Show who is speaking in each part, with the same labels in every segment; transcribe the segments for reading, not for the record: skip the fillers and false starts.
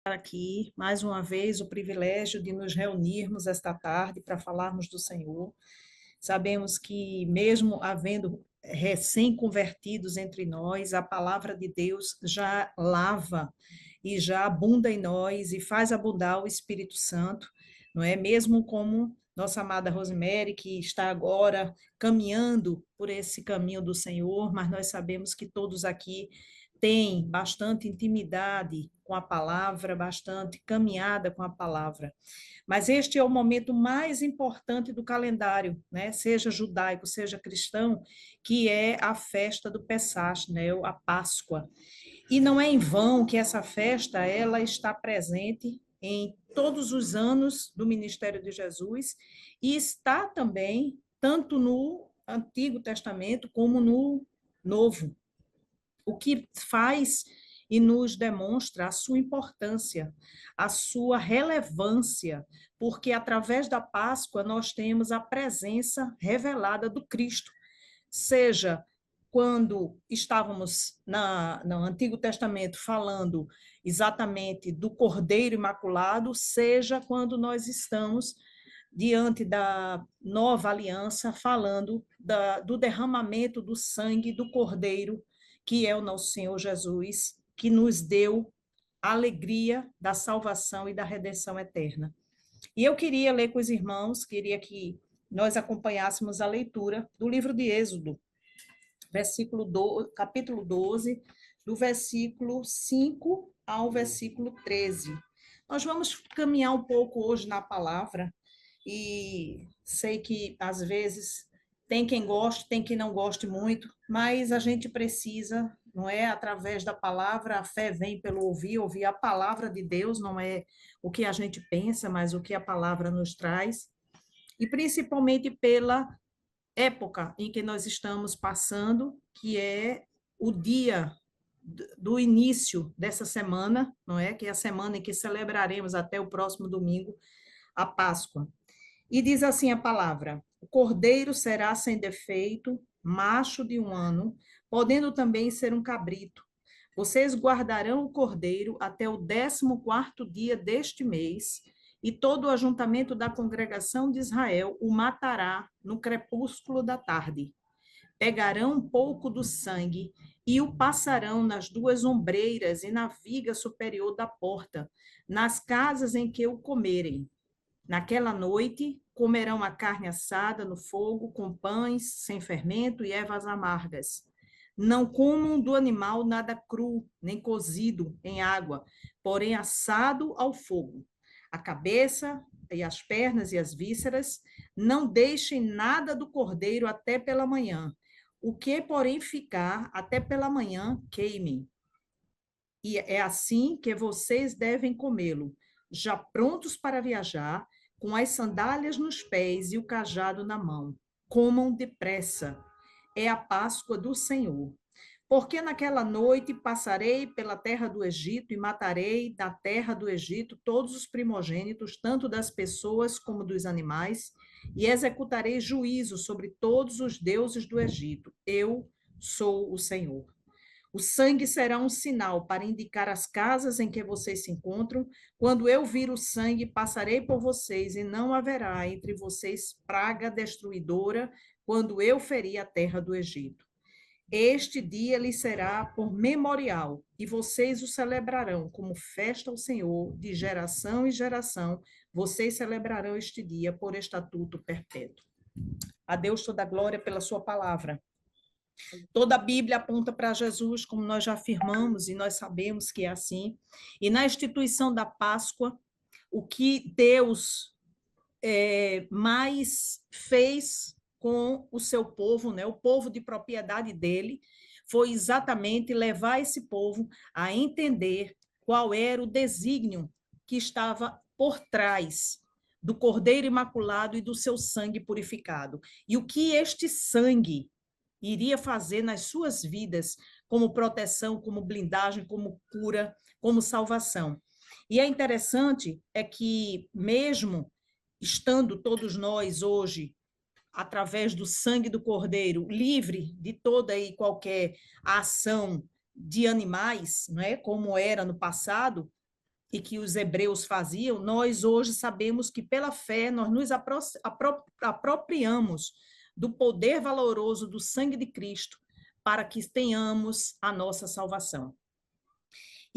Speaker 1: Aqui, mais uma vez, o privilégio de nos reunirmos esta tarde para falarmos do Senhor. Sabemos que, mesmo havendo recém-convertidos entre nós, a palavra de Deus já lava e já abunda em nós e faz abundar o Espírito Santo, não é? Mesmo como nossa amada Rosemary, que está agora caminhando por esse caminho do Senhor, mas nós sabemos que todos aqui têm bastante intimidade com a palavra, bastante caminhada com a palavra. Mas este é o momento mais importante do calendário, né? Seja judaico, seja cristão, que é a festa do Pessach, né? A Páscoa. E não é em vão que essa festa ela está presente em todos os anos do ministério de Jesus e está também tanto no Antigo Testamento como no Novo, o que faz e nos demonstra a sua importância, a sua relevância, porque através da Páscoa nós temos a presença revelada do Cristo, seja quando estávamos no Antigo Testamento falando exatamente do Cordeiro Imaculado, seja quando nós estamos diante da nova aliança, falando do derramamento do sangue do Cordeiro, que é o nosso Senhor Jesus, que nos deu a alegria da salvação e da redenção eterna. E eu queria ler com os irmãos, queria que nós acompanhássemos a leitura do livro de Êxodo, capítulo 12, do versículo 5 ao versículo 13. Nós vamos caminhar um pouco hoje na palavra, e sei que às vezes tem quem goste, tem quem não goste muito, mas a gente precisa, não é? Através da palavra, a fé vem pelo ouvir, ouvir a palavra de Deus, não é o que a gente pensa, mas o que a palavra nos traz, e principalmente pela época em que nós estamos passando, que é o dia do início dessa semana, não é? Que é a semana em que celebraremos até o próximo domingo a Páscoa. E diz assim a palavra: o cordeiro será sem defeito, macho de 1 ano, podendo também ser um cabrito. Vocês guardarão o cordeiro até o 14º dia deste mês, e todo o ajuntamento da congregação de Israel o matará no crepúsculo da tarde. Pegarão um pouco do sangue e o passarão nas 2 ombreiras e na viga superior da porta, nas casas em que o comerem. Naquela noite, comerão a carne assada no fogo, com pães sem fermento e ervas amargas. Não comam do animal nada cru, nem cozido em água, porém assado ao fogo. A cabeça e as pernas e as vísceras, não deixem nada do cordeiro até pela manhã. O que, porém, ficar até pela manhã, queimem. E é assim que vocês devem comê-lo, já prontos para viajar, com as sandálias nos pés e o cajado na mão. Comam depressa. É a Páscoa do Senhor. Porque naquela noite passarei pela terra do Egito e matarei da terra do Egito todos os primogênitos, tanto das pessoas como dos animais, e executarei juízo sobre todos os deuses do Egito. Eu sou o Senhor. O sangue será um sinal para indicar as casas em que vocês se encontram. Quando eu vir o sangue, passarei por vocês, e não haverá entre vocês praga destruidora, quando eu ferir a terra do Egito. Este dia lhe será por memorial, e vocês o celebrarão como festa ao Senhor, de geração em geração. Vocês celebrarão este dia por estatuto perpétuo. A Deus toda a glória pela sua palavra. Toda a Bíblia aponta para Jesus, como nós já afirmamos, e nós sabemos que é assim. E na instituição da Páscoa, o que Deus mais fez com o seu povo, né, o povo de propriedade dele, foi exatamente levar esse povo a entender qual era o desígnio que estava por trás do Cordeiro Imaculado e do seu sangue purificado. E o que este sangue iria fazer nas suas vidas como proteção, como blindagem, como cura, como salvação. E é interessante é que mesmo estando todos nós hoje através do sangue do Cordeiro livre de toda e qualquer ação de animais, não é? Como era no passado, e que os hebreus faziam, nós hoje sabemos que pela fé nós nos apropriamos do poder valoroso do sangue de Cristo para que tenhamos a nossa salvação.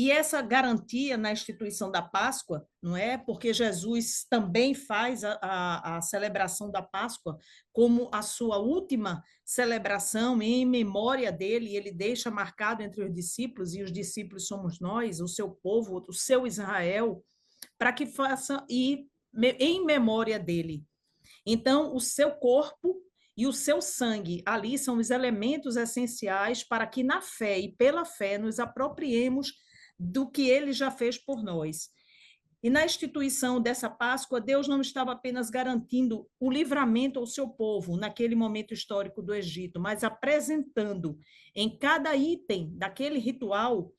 Speaker 1: E essa garantia na instituição da Páscoa, não é? Porque Jesus também faz a celebração da Páscoa como a sua última celebração em memória dele, e ele deixa marcado entre os discípulos, e os discípulos somos nós, o seu povo, o seu Israel, para que faça e em memória dele. Então, o seu corpo e o seu sangue ali são os elementos essenciais para que na fé e pela fé nos apropriemos do que ele já fez por nós. E na instituição dessa Páscoa, Deus não estava apenas garantindo o livramento ao seu povo naquele momento histórico do Egito, mas apresentando em cada item daquele ritual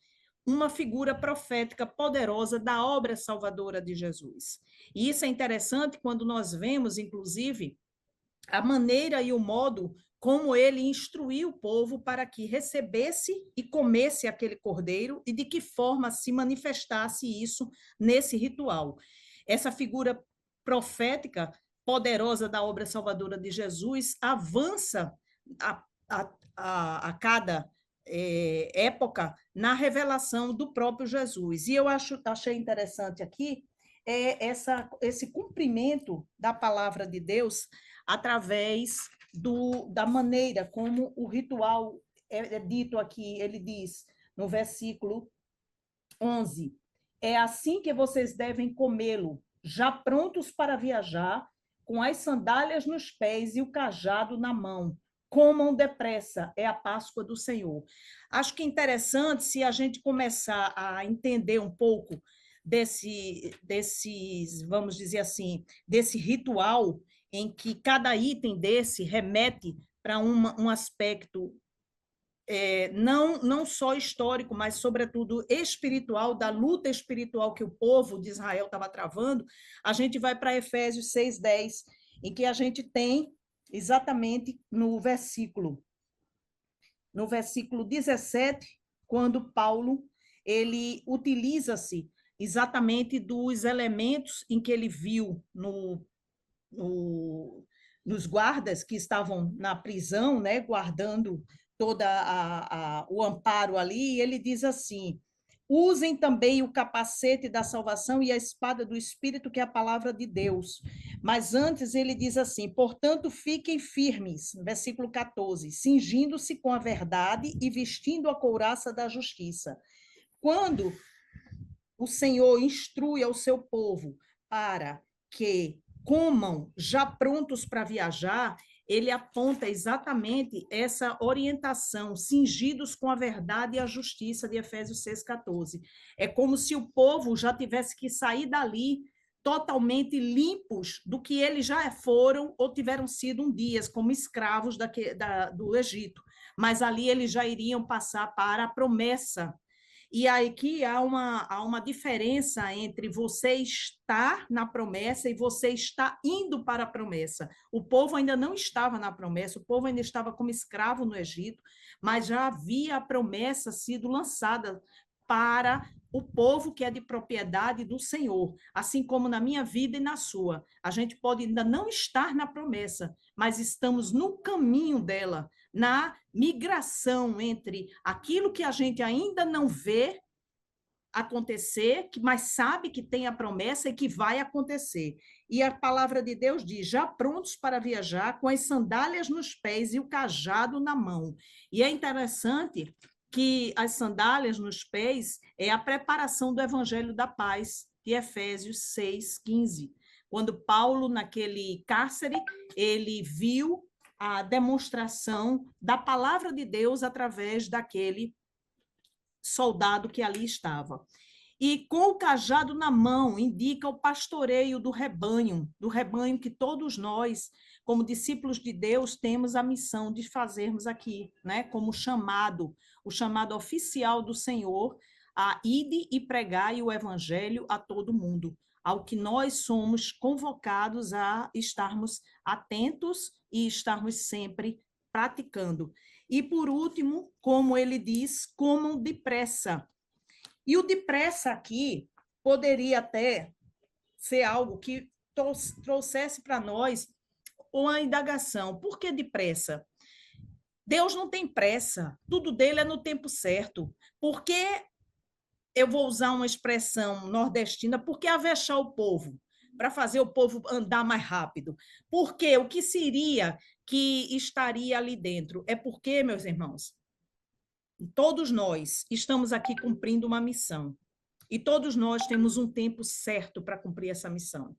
Speaker 1: uma figura profética poderosa da obra salvadora de Jesus. E isso é interessante quando nós vemos, inclusive, a maneira e o modo como ele instruiu o povo para que recebesse e comesse aquele cordeiro e de que forma se manifestasse isso nesse ritual. Essa figura profética poderosa da obra salvadora de Jesus avança a cada época na revelação do próprio Jesus. E eu achei interessante aqui esse cumprimento da palavra de Deus através da maneira como o ritual é dito aqui. Ele diz no versículo 11: é assim que vocês devem comê-lo, já prontos para viajar, com as sandálias nos pés e o cajado na mão. Comam depressa, é a Páscoa do Senhor. Acho que é interessante se a gente começar a entender um pouco desses, vamos dizer assim, desse ritual em que cada item desse remete para um aspecto não só histórico, mas, sobretudo, espiritual, da luta espiritual que o povo de Israel estava travando. A gente vai para Efésios 6:10, em que a gente tem exatamente no versículo 17, quando Paulo ele utiliza-se exatamente dos elementos em que ele viu nos guardas que estavam na prisão, né, guardando todo o amparo ali, e ele diz assim: usem também o capacete da salvação e a espada do Espírito, que é a palavra de Deus. Mas antes ele diz assim: portanto, fiquem firmes, versículo 14, cingindo-se com a verdade e vestindo a couraça da justiça. Quando o Senhor instrui ao seu povo para que comam já prontos para viajar, ele aponta exatamente essa orientação, cingidos com a verdade e a justiça de Efésios 6,14. É como se o povo já tivesse que sair dali totalmente limpos do que eles já foram ou tiveram sido um dia, como escravos do Egito. Mas ali eles já iriam passar para a promessa. E aqui há uma diferença entre você estar na promessa e você estar indo para a promessa. O povo ainda não estava na promessa, o povo ainda estava como escravo no Egito, mas já havia a promessa sido lançada para o povo que é de propriedade do Senhor, assim como na minha vida e na sua. A gente pode ainda não estar na promessa, mas estamos no caminho dela, na migração entre aquilo que a gente ainda não vê acontecer, mas sabe que tem a promessa e que vai acontecer. E a palavra de Deus diz: já prontos para viajar, com as sandálias nos pés e o cajado na mão. E é interessante que as sandálias nos pés é a preparação do evangelho da paz, de Efésios 6:15. Quando Paulo, naquele cárcere, ele viu a demonstração da palavra de Deus através daquele soldado que ali estava. E com o cajado na mão, indica o pastoreio do rebanho que todos nós, como discípulos de Deus, temos a missão de fazermos aqui, né? Como chamado, o chamado oficial do Senhor, a ide e pregai o evangelho a todo mundo, ao que nós somos convocados a estarmos atentos e estarmos sempre praticando. E, por último, como ele diz, comam depressa. E o depressa aqui poderia até ser algo que trouxesse para nós uma indagação. Por que depressa? Deus não tem pressa, tudo dele é no tempo certo. Por que, eu vou usar uma expressão nordestina, por que avexar o povo? Para fazer o povo andar mais rápido. Porque o que seria que estaria ali dentro? É porque, meus irmãos, todos nós estamos aqui cumprindo uma missão. E todos nós temos um tempo certo para cumprir essa missão.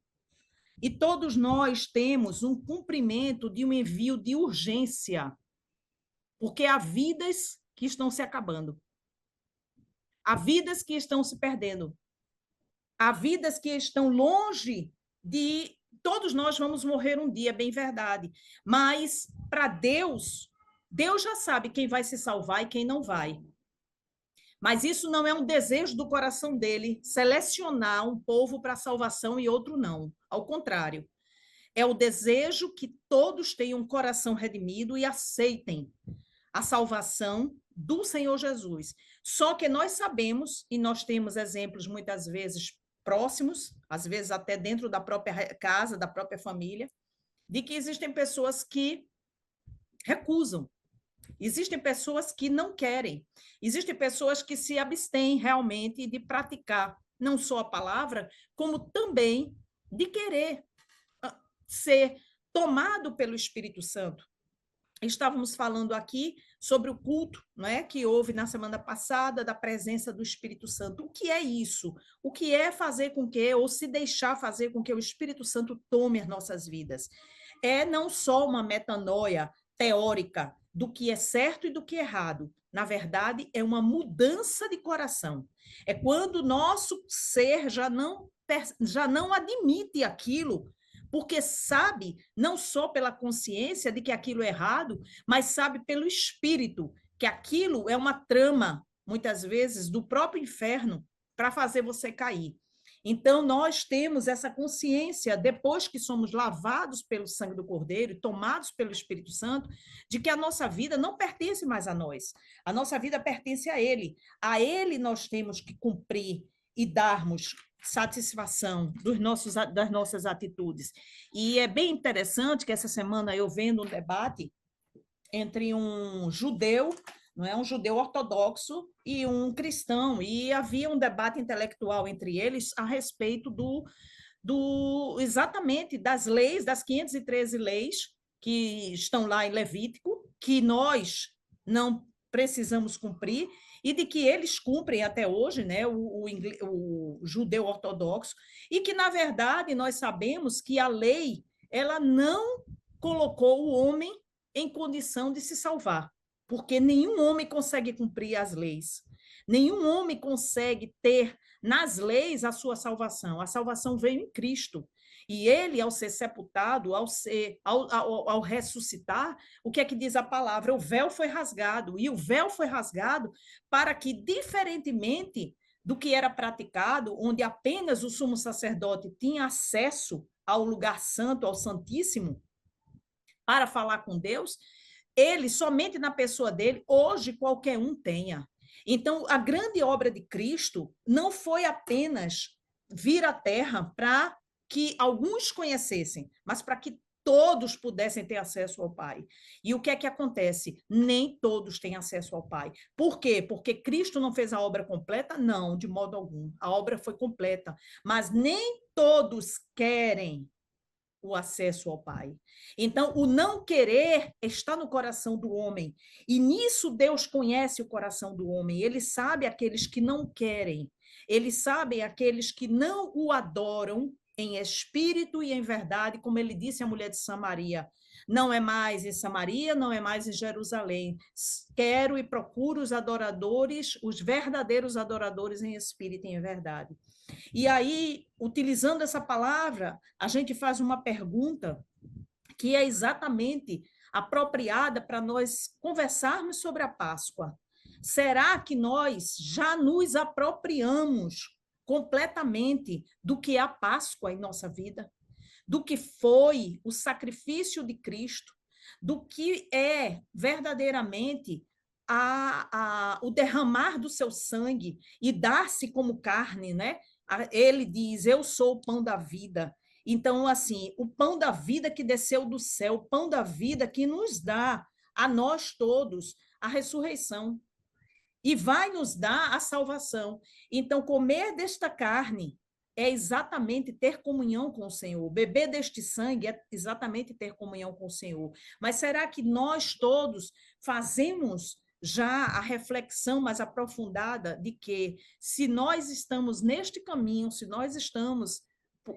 Speaker 1: E todos nós temos um cumprimento de um envio de urgência, porque há vidas que estão se acabando, há vidas que estão se perdendo, há vidas que estão longe de. Todos nós vamos morrer um dia, é bem verdade, mas para Deus, Deus já sabe quem vai se salvar e quem não vai. Mas isso não é um desejo do coração dele, selecionar um povo para a salvação e outro não. Ao contrário, é o desejo que todos tenham um coração redimido e aceitem a salvação do Senhor Jesus. Só que nós sabemos, e nós temos exemplos muitas vezes próximos, às vezes até dentro da própria casa, da própria família, de que existem pessoas que recusam. Existem pessoas que não querem, existem pessoas que se abstêm realmente de praticar não só a palavra, como também de querer ser tomado pelo Espírito Santo. Estávamos falando aqui sobre o culto, não é, que houve na semana passada, da presença do Espírito Santo. O que é isso? O que é fazer com que, ou se deixar fazer com que o Espírito Santo tome as nossas vidas? É não só uma metanoia teórica do que é certo e do que é errado. Na verdade, é uma mudança de coração. É quando o nosso ser já não admite aquilo, porque sabe, não só pela consciência de que aquilo é errado, mas sabe pelo espírito que aquilo é uma trama, muitas vezes, do próprio inferno para fazer você cair. Então, nós temos essa consciência, depois que somos lavados pelo sangue do Cordeiro e tomados pelo Espírito Santo, de que a nossa vida não pertence mais a nós. A nossa vida pertence a Ele. A Ele nós temos que cumprir e darmos satisfação das nossas atitudes. E é bem interessante que essa semana eu vendo um debate entre um judeu, não é, um judeu ortodoxo e um cristão, e havia um debate intelectual entre eles a respeito exatamente das leis, das 513 leis que estão lá em Levítico, que nós não precisamos cumprir, e de que eles cumprem até hoje, né, o judeu ortodoxo, e que, na verdade, nós sabemos que a lei ela não colocou o homem em condição de se salvar, porque nenhum homem consegue cumprir as leis, nenhum homem consegue ter nas leis a sua salvação. A salvação veio em Cristo. E ele, ao ser sepultado, ao ressuscitar, o que é que diz a palavra? O véu foi rasgado. E o véu foi rasgado para que, diferentemente do que era praticado, onde apenas o sumo sacerdote tinha acesso ao lugar santo, ao Santíssimo, para falar com Deus, ele, somente na pessoa dele, hoje qualquer um tenha. Então, a grande obra de Cristo não foi apenas vir à Terra para que alguns conhecessem, mas para que todos pudessem ter acesso ao Pai. E o que é que acontece? Nem todos têm acesso ao Pai. Por quê? Porque Cristo não fez a obra completa? Não, de modo algum. A obra foi completa, mas nem todos querem o acesso ao Pai. Então, o não querer está no coração do homem. E nisso Deus conhece o coração do homem. Ele sabe aqueles que não querem. Ele sabe aqueles que não o adoram em espírito e em verdade, como ele disse à mulher de Samaria. Não é mais em Samaria, não é mais em Jerusalém. Quero e procuro os adoradores, os verdadeiros adoradores em espírito e em verdade. E aí, utilizando essa palavra, a gente faz uma pergunta que é exatamente apropriada para nós conversarmos sobre a Páscoa. Será que nós já nos apropriamos completamente do que é a Páscoa em nossa vida? Do que foi o sacrifício de Cristo? Do que é verdadeiramente o derramar do seu sangue e dar-se como carne, né? Ele diz: Eu sou o pão da vida. Então, assim, o pão da vida que desceu do céu, o pão da vida que nos dá a nós todos a ressurreição e vai nos dar a salvação. Então, comer desta carne é exatamente ter comunhão com o Senhor. Beber deste sangue é exatamente ter comunhão com o Senhor. Mas será que nós todos fazemos já a reflexão mais aprofundada de que, se nós estamos neste caminho, se nós estamos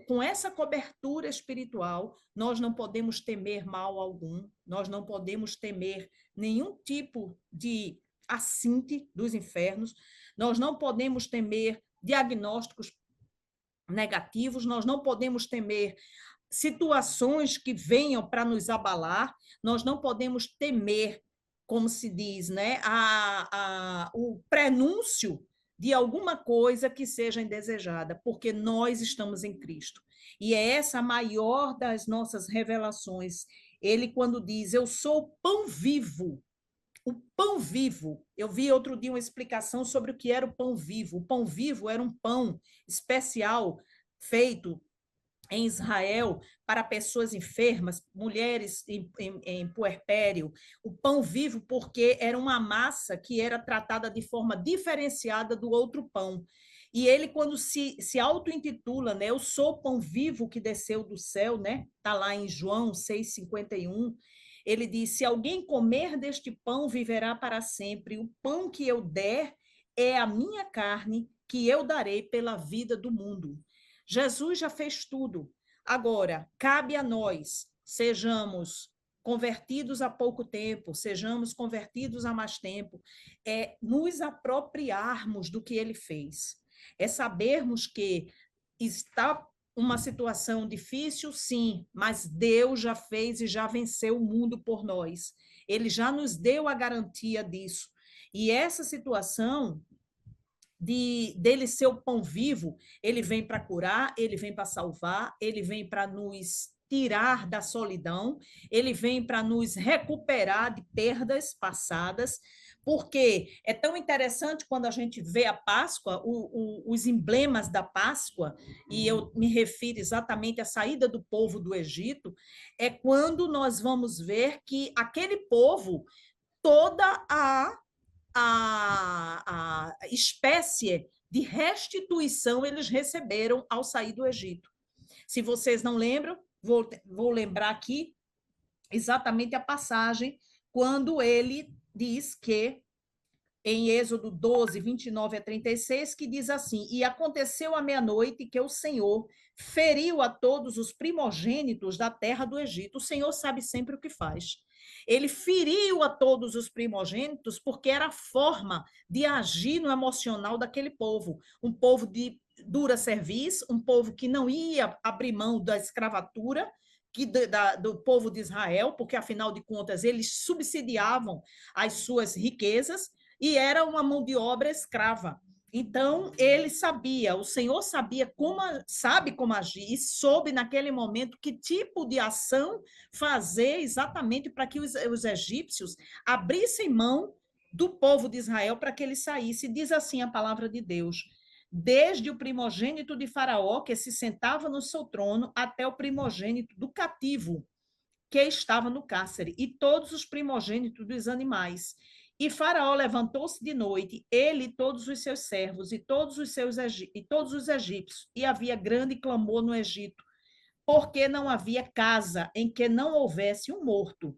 Speaker 1: com essa cobertura espiritual, nós não podemos temer mal algum, nós não podemos temer nenhum tipo de assinte dos infernos, nós não podemos temer diagnósticos negativos, nós não podemos temer situações que venham para nos abalar, nós não podemos temer, como se diz, né, o prenúncio de alguma coisa que seja indesejada, porque nós estamos em Cristo. E é essa a maior das nossas revelações. Ele, quando diz, eu sou o pão vivo, o pão vivo. Eu vi outro dia uma explicação sobre o que era o pão vivo. O pão vivo era um pão especial feito em Israel para pessoas enfermas, mulheres em puerpério. O pão vivo, porque era uma massa que era tratada de forma diferenciada do outro pão. E ele, quando se auto-intitula, né, eu sou o pão vivo que desceu do céu, né? Está lá em João 6,51. Ele diz: se alguém comer deste pão, viverá para sempre. O pão que eu der é a minha carne, que eu darei pela vida do mundo. Jesus já fez tudo. Agora, cabe a nós, sejamos convertidos há pouco tempo, sejamos convertidos há mais tempo, nos apropriarmos do que ele fez. É sabermos que está uma situação difícil, sim, mas Deus já fez e já venceu o mundo por nós. Ele já nos deu a garantia disso. E essa situação dele ser o pão vivo, ele vem para curar, ele vem para salvar, ele vem para nos tirar da solidão, ele vem para nos recuperar de perdas passadas, porque é tão interessante quando a gente vê a Páscoa, os emblemas da Páscoa, e eu me refiro exatamente à saída do povo do Egito, é quando nós vamos ver que aquele povo, toda a espécie de restituição eles receberam ao sair do Egito. Se vocês não lembram, vou lembrar aqui exatamente a passagem quando ele diz que, em Êxodo 12, 29 a 36, que diz assim: e aconteceu à meia-noite que o Senhor feriu a todos os primogênitos da terra do Egito. O Senhor sabe sempre o que faz. Ele feriu a todos os primogênitos porque era a forma de agir no emocional daquele povo. Um povo de dura serviço, um povo que não ia abrir mão da escravatura, do povo de Israel, porque, afinal de contas, eles subsidiavam as suas riquezas, e era uma mão de obra escrava. Então, ele sabia, o Senhor sabia sabe como agir, e soube naquele momento que tipo de ação fazer exatamente para que os egípcios abrissem mão do povo de Israel para que ele saísse. Diz assim a palavra de Deus: desde o primogênito de Faraó, que se sentava no seu trono, até o primogênito do cativo, que estava no cárcere, e todos os primogênitos dos animais. E Faraó levantou-se de noite, ele e todos os seus servos, e todos os egípcios, e havia grande clamor no Egito, porque não havia casa em que não houvesse um morto.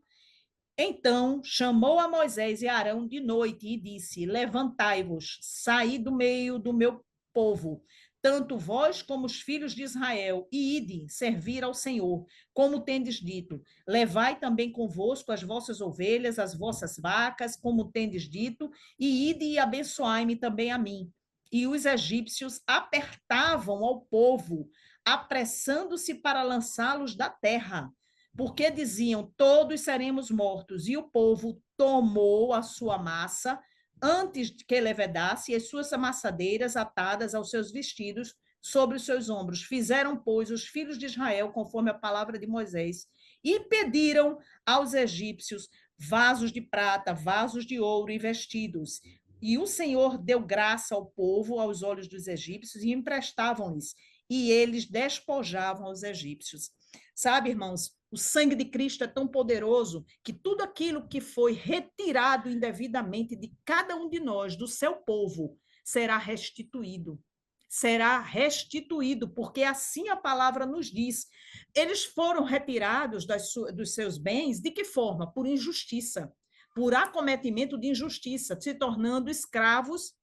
Speaker 1: Então chamou a Moisés e Arão de noite e disse: levantai-vos, saí do meio do meu povo, tanto vós como os filhos de Israel, e ide servir ao Senhor, como tendes dito. Levai também convosco as vossas ovelhas, as vossas vacas, como tendes dito, e ide e abençoai-me também a mim. E os egípcios apertavam ao povo, apressando-se para lançá-los da terra, porque diziam: todos seremos mortos. E o povo tomou a sua massa antes que levedasse, e as suas amassadeiras atadas aos seus vestidos sobre os seus ombros. Fizeram, pois, os filhos de Israel conforme a palavra de Moisés, e pediram aos egípcios vasos de prata, vasos de ouro e vestidos. E o Senhor deu graça ao povo, aos olhos dos egípcios, e emprestavam-lhes, e eles despojavam os egípcios. Sabe, irmãos, o sangue de Cristo é tão poderoso que tudo aquilo que foi retirado indevidamente de cada um de nós, do seu povo, será restituído. Será restituído, porque assim a palavra nos diz. Eles foram retirados dos seus bens de que forma? Por injustiça, por acometimento de injustiça, se tornando escravos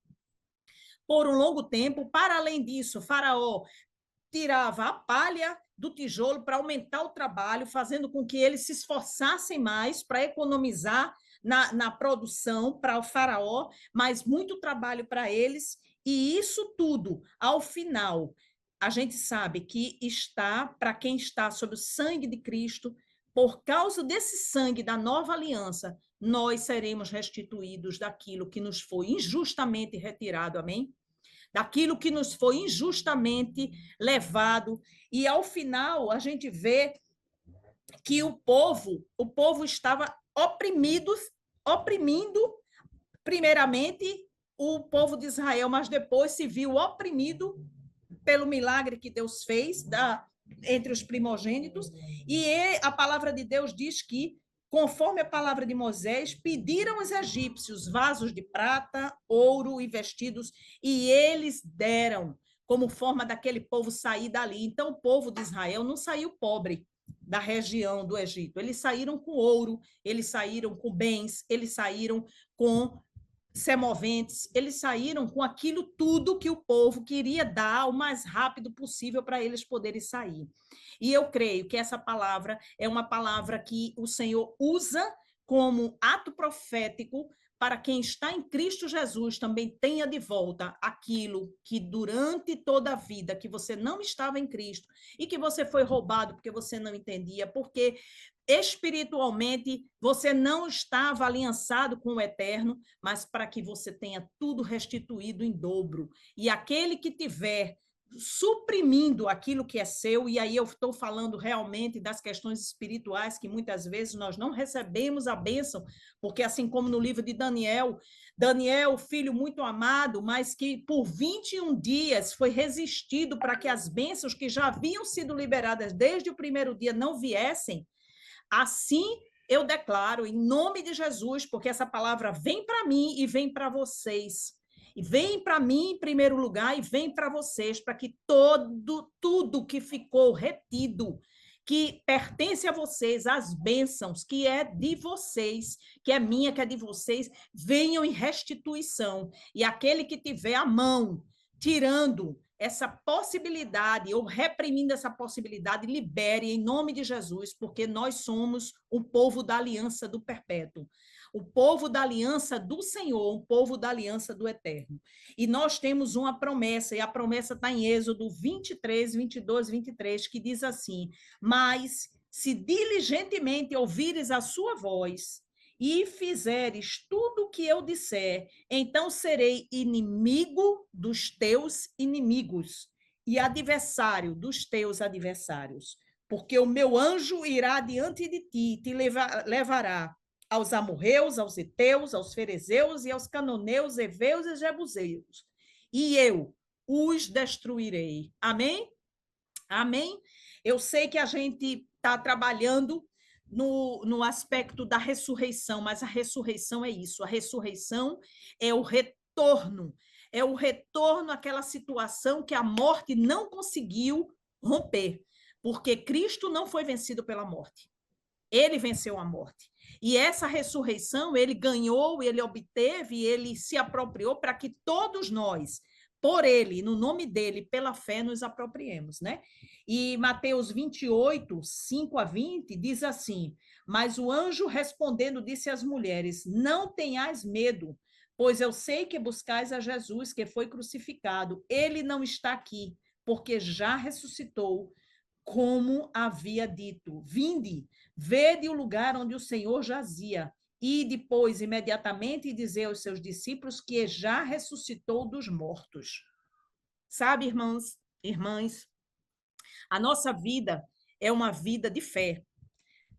Speaker 1: por um longo tempo. Para além disso, Faraó tirava a palha do tijolo para aumentar o trabalho, fazendo com que eles se esforçassem mais para economizar na produção para o faraó, mas muito trabalho para eles, e isso tudo, ao final, a gente sabe que está, para quem está sob o sangue de Cristo, por causa desse sangue da nova aliança, nós seremos restituídos daquilo que nos foi injustamente retirado, amém? Daquilo que nos foi injustamente levado. E ao final a gente vê que o povo estava oprimindo primeiramente o povo de Israel, mas depois se viu oprimido pelo milagre que Deus fez entre os primogênitos. E a palavra de Deus diz que, conforme a palavra de Moisés, pediram os egípcios vasos de prata, ouro e vestidos, e eles deram, como forma daquele povo sair dali. Então, o povo de Israel não saiu pobre da região do Egito. Eles saíram com ouro, eles saíram com bens, eles saíram com semoventes, eles saíram com aquilo tudo que o povo queria dar o mais rápido possível para eles poderem sair. E eu creio que essa palavra é uma palavra que o Senhor usa como ato profético para quem está em Cristo Jesus também tenha de volta aquilo que durante toda a vida que você não estava em Cristo e que você foi roubado porque você não entendia, porque espiritualmente você não estava aliançado com o eterno, mas para que você tenha tudo restituído em dobro. E aquele que tiver suprimindo aquilo que é seu, e aí eu estou falando realmente das questões espirituais, que muitas vezes nós não recebemos a bênção, porque assim como no livro de Daniel, filho muito amado, mas que por 21 dias foi resistido para que as bênçãos que já haviam sido liberadas desde o primeiro dia não viessem. Assim eu declaro, em nome de Jesus, porque essa palavra vem para mim e vem para vocês. E vem para mim em primeiro lugar e vem para vocês, para que tudo que ficou retido, que pertence a vocês, as bênçãos, que é de vocês, que é minha, que é de vocês, venham em restituição. E aquele que tiver a mão tirando essa possibilidade, ou reprimindo essa possibilidade, libere em nome de Jesus, porque nós somos o povo da aliança do perpétuo, o povo da aliança do Senhor, o povo da aliança do eterno. E nós temos uma promessa, e a promessa está em Êxodo 23, 22, 23, que diz assim: mas se diligentemente ouvires a sua voz e fizeres tudo o que eu disser, então serei inimigo dos teus inimigos e adversário dos teus adversários. Porque o meu anjo irá diante de ti, te levará aos amorreus, aos heteus, aos ferezeus e aos cananeus, heveus e jebuseus. E eu os destruirei. Amém? Amém? Eu sei que a gente está trabalhando no aspecto da ressurreição, mas a ressurreição é isso. A ressurreição é o retorno àquela situação que a morte não conseguiu romper, porque Cristo não foi vencido pela morte. Ele venceu a morte. E essa ressurreição ele ganhou, ele obteve, ele se apropriou para que todos nós, por ele, no nome dele, pela fé, nos apropriemos, né? E Mateus 28, 5 a 20, diz assim: mas o anjo respondendo disse às mulheres: não tenhais medo, pois eu sei que buscais a Jesus, que foi crucificado. Ele não está aqui, porque já ressuscitou, como havia dito. Vinde, vede o lugar onde o Senhor jazia, e depois, imediatamente, dizer aos seus discípulos que já ressuscitou dos mortos. Sabe, irmãos, irmãs, a nossa vida é uma vida de fé.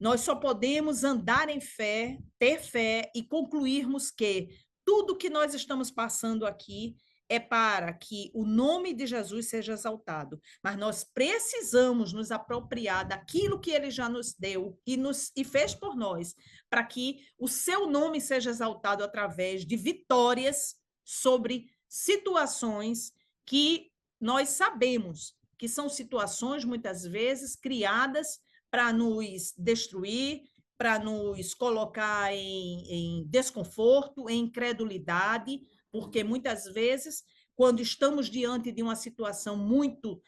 Speaker 1: Nós só podemos andar em fé, ter fé e concluirmos que tudo que nós estamos passando aqui é para que o nome de Jesus seja exaltado. Mas nós precisamos nos apropriar daquilo que ele já nos deu e fez por nós, para que o seu nome seja exaltado através de vitórias sobre situações que nós sabemos que são situações, muitas vezes, criadas para nos destruir, para nos colocar em desconforto, em incredulidade, porque muitas vezes, quando estamos diante de uma situação muito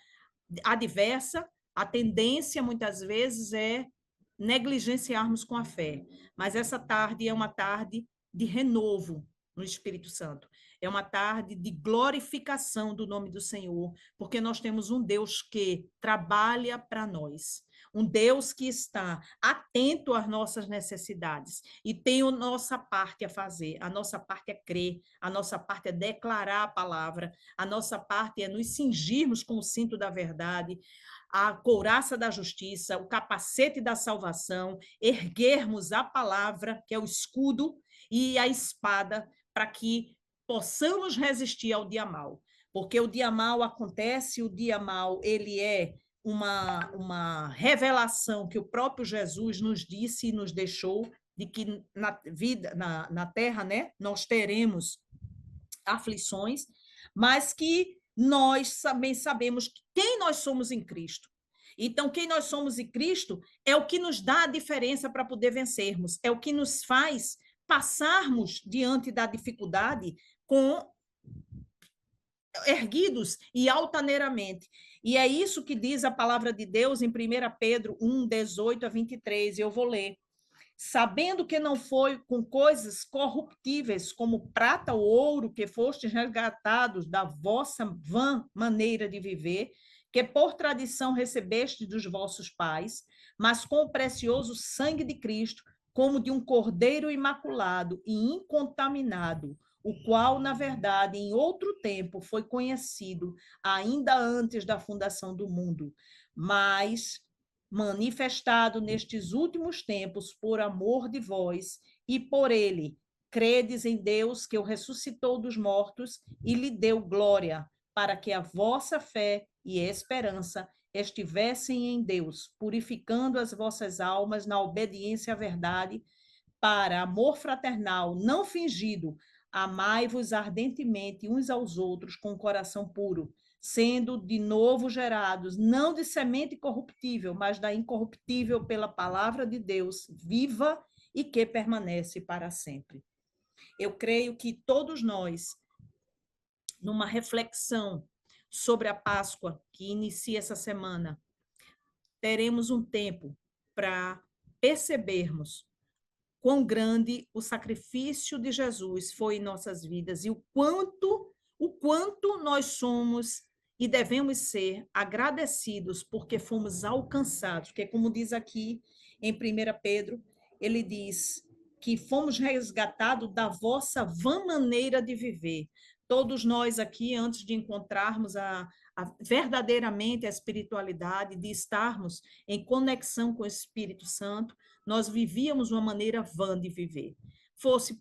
Speaker 1: adversa, a tendência, muitas vezes, é negligenciarmos com a fé. Mas essa tarde é uma tarde de renovo no Espírito Santo. É uma tarde de glorificação do nome do Senhor, porque nós temos um Deus que trabalha para nós, um Deus que está atento às nossas necessidades e tem a nossa parte a fazer. A nossa parte é crer, a nossa parte é declarar a palavra, a nossa parte é nos cingirmos com o cinto da verdade, a couraça da justiça, o capacete da salvação, erguermos a palavra, que é o escudo, e a espada, para que possamos resistir ao dia mal. Porque o dia mal acontece, o dia mal ele é uma revelação que o próprio Jesus nos disse e nos deixou, de que na vida, na terra, né, nós teremos aflições, mas que nós também sabemos quem nós somos em Cristo. Então, quem nós somos em Cristo é o que nos dá a diferença para poder vencermos, é o que nos faz passarmos diante da dificuldade com erguidos e altaneiramente. E é isso que diz a palavra de Deus em 1 Pedro 1, 18 a 23, e eu vou ler. Sabendo que não foi com coisas corruptíveis, como prata ou ouro, que fostes resgatados da vossa vã maneira de viver, que por tradição recebeste dos vossos pais, mas com o precioso sangue de Cristo, como de um cordeiro imaculado e incontaminado, o qual, na verdade, em outro tempo foi conhecido, ainda antes da fundação do mundo, mas manifestado nestes últimos tempos por amor de vós, e por ele credes em Deus, que o ressuscitou dos mortos e lhe deu glória, para que a vossa fé e esperança estivessem em Deus, purificando as vossas almas na obediência à verdade, para amor fraternal não fingido, amai-vos ardentemente uns aos outros com o coração puro, sendo de novo gerados, não de semente corruptível, mas da incorruptível pela palavra de Deus, viva e que permanece para sempre. Eu creio que todos nós, numa reflexão sobre a Páscoa, que inicia essa semana, teremos um tempo para percebermos quão grande o sacrifício de Jesus foi em nossas vidas e o quanto nós somos e devemos ser agradecidos porque fomos alcançados, porque como diz aqui em 1 Pedro, ele diz que fomos resgatados da vossa vã maneira de viver. Todos nós aqui, antes de encontrarmos verdadeiramente a espiritualidade, de estarmos em conexão com o Espírito Santo, nós vivíamos uma maneira vã de viver. Fosse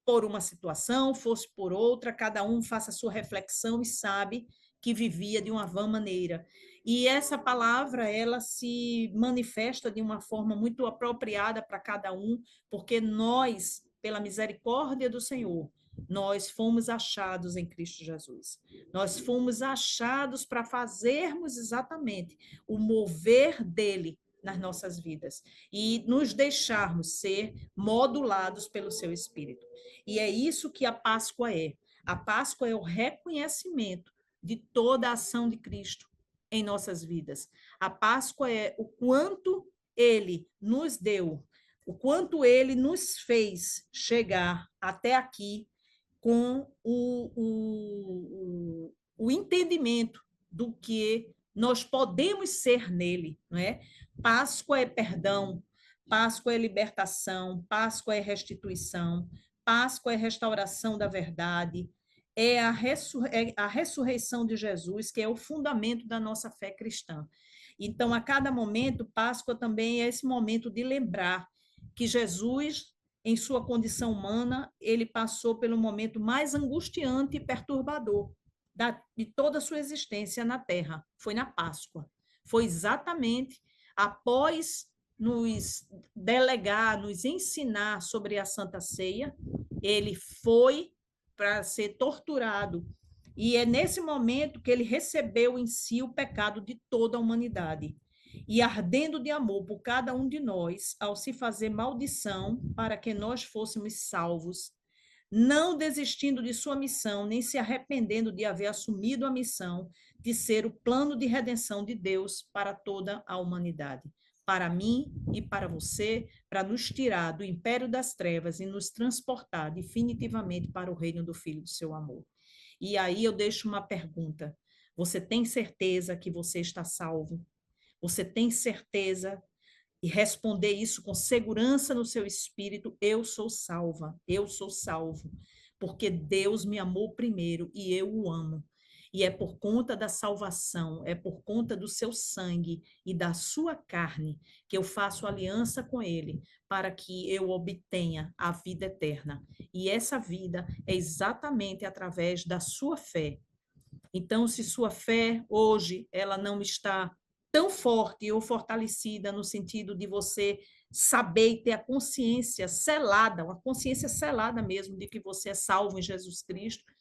Speaker 1: por uma situação, fosse por outra, cada um faça a sua reflexão e sabe que vivia de uma vã maneira. E essa palavra, ela se manifesta de uma forma muito apropriada para cada um, porque nós, pela misericórdia do Senhor, nós fomos achados em Cristo Jesus. Nós fomos achados para fazermos exatamente o mover dele nas nossas vidas e nos deixarmos ser modulados pelo seu Espírito. E é isso que a Páscoa é. A Páscoa é o reconhecimento de toda a ação de Cristo em nossas vidas. A Páscoa é o quanto ele nos deu, o quanto ele nos fez chegar até aqui com o entendimento do que nós podemos ser nele, não é? Páscoa é perdão, Páscoa é libertação, Páscoa é restituição, Páscoa é restauração da verdade, é a ressurreição de Jesus, que é o fundamento da nossa fé cristã. Então, a cada momento, Páscoa também é esse momento de lembrar que Jesus, em sua condição humana, ele passou pelo momento mais angustiante e perturbador de toda a sua existência na Terra. Foi na Páscoa. Foi exatamente após nos delegar, nos ensinar sobre a Santa Ceia, ele foi para ser torturado. E é nesse momento que ele recebeu em si o pecado de toda a humanidade. E ardendo de amor por cada um de nós, ao se fazer maldição para que nós fôssemos salvos, não desistindo de sua missão, nem se arrependendo de haver assumido a missão de ser o plano de redenção de Deus para toda a humanidade. Para mim e para você, para nos tirar do império das trevas e nos transportar definitivamente para o reino do Filho do seu amor. E aí eu deixo uma pergunta: você tem certeza que você está salvo? Você tem certeza e responder isso com segurança no seu espírito: eu sou salva, eu sou salvo, porque Deus me amou primeiro e eu o amo. E é por conta da salvação, é por conta do seu sangue e da sua carne que eu faço aliança com ele para que eu obtenha a vida eterna. E essa vida é exatamente através da sua fé. Então, se sua fé hoje ela não está tão forte ou fortalecida no sentido de você saber e ter a consciência selada, uma consciência selada mesmo de que você é salvo em Jesus Cristo,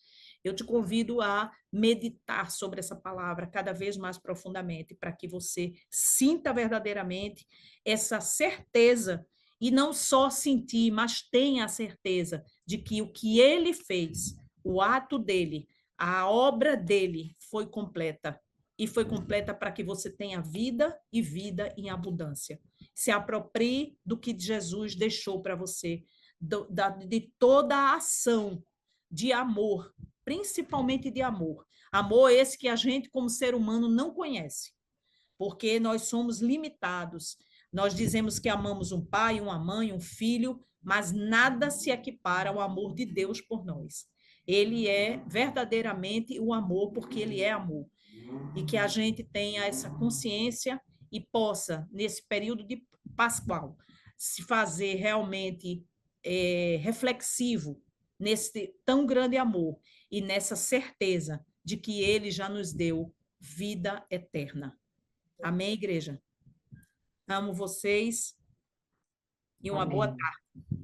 Speaker 1: eu te convido a meditar sobre essa palavra cada vez mais profundamente, para que você sinta verdadeiramente essa certeza, e não só sentir, mas tenha a certeza de que o que ele fez, o ato dele, a obra dele foi completa. E foi completa para que você tenha vida e vida em abundância. Se aproprie do que Jesus deixou para você, de toda a ação de amor, principalmente de amor. Amor esse que a gente, como ser humano, não conhece, porque nós somos limitados. Nós dizemos que amamos um pai, uma mãe, um filho, mas nada se equipara ao amor de Deus por nós. Ele é verdadeiramente o amor, porque ele é amor. E que a gente tenha essa consciência e possa, nesse período de Pascual, se fazer realmente reflexivo nesse tão grande amor e nessa certeza de que ele já nos deu vida eterna. Amém, igreja? Amo vocês e uma boa
Speaker 2: Amém.
Speaker 1: tarde.